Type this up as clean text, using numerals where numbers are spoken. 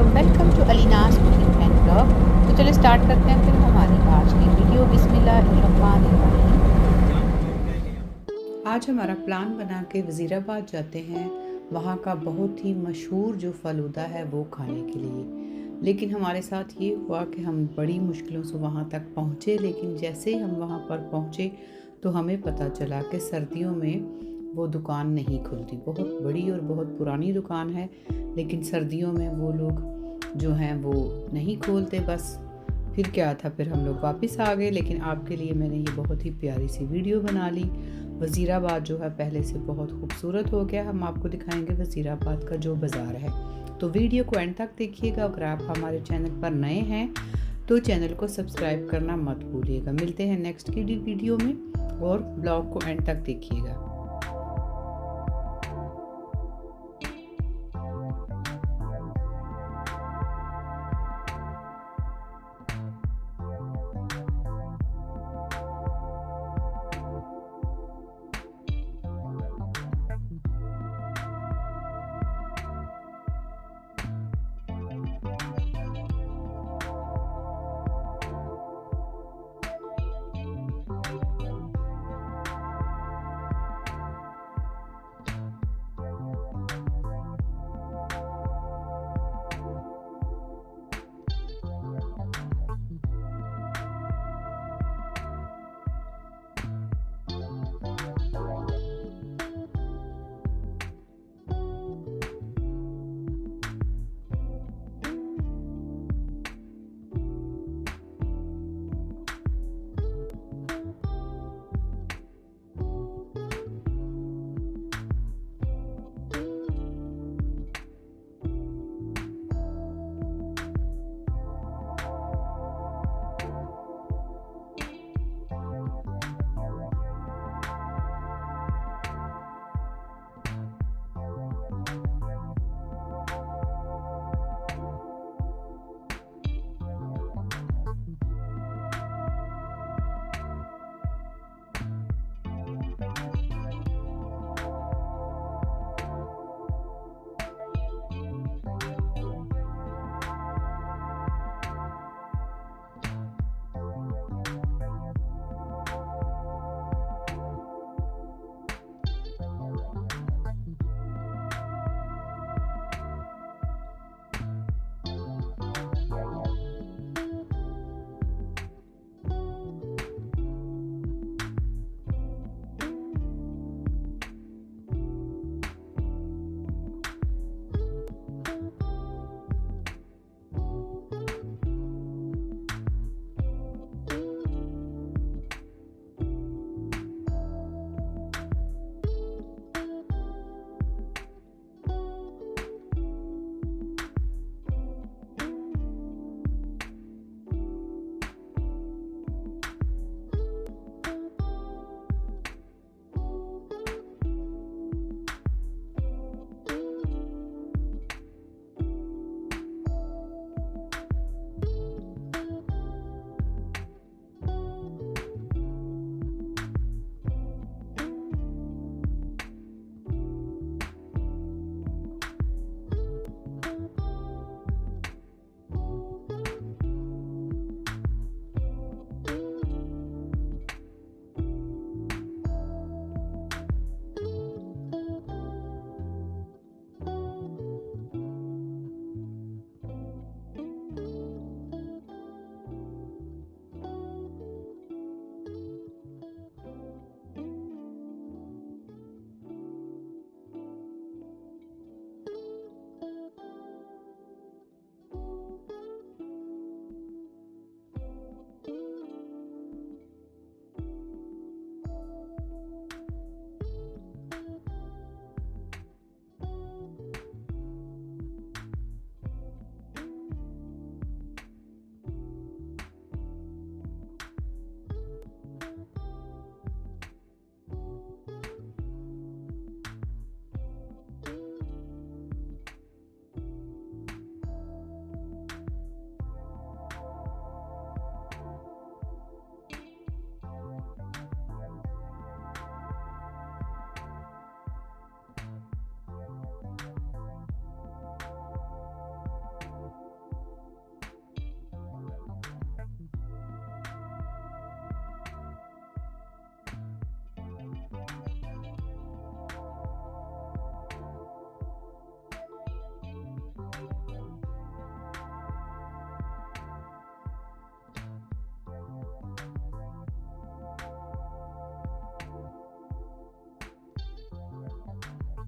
Welcome to Alina's cooking and blog. तो चलिए start करते हैं फिर हमारी आज की वीडियो। बिस्मिल्लाहिर्रहमानिर्रहीम। आज हमारा प्लान बना के वजीराबाद जाते हैं, वहाँ का बहुत ही मशहूर जो फ़लूदा है वो खाने के लिए। लेकिन हमारे साथ ये हुआ कि हम बड़ी मुश्किलों से वहाँ तक पहुँचे, लेकिन जैसे ही हम वहाँ पर पहुँचे तो हमें पता चला कि सर्दियों में वो दुकान नहीं खुलती। बहुत बड़ी और बहुत पुरानी दुकान है, लेकिन सर्दियों में वो लोग जो हैं वो नहीं खोलते। बस फिर क्या था, फिर हम लोग वापस आ गए। लेकिन आपके लिए मैंने ये बहुत ही प्यारी सी वीडियो बना ली। वज़ीराबाद जो है पहले से बहुत खूबसूरत हो गया। हम आपको दिखाएंगे वज़ीराबाद का जो बाज़ार है। तो वीडियो को एंड तक देखिएगा। अगर आप हमारे चैनल पर नए हैं तो चैनल को सब्सक्राइब करना मत भूलिएगा। मिलते हैं नेक्स्ट की वीडियो में और ब्लॉग को एंड तक देखिएगा।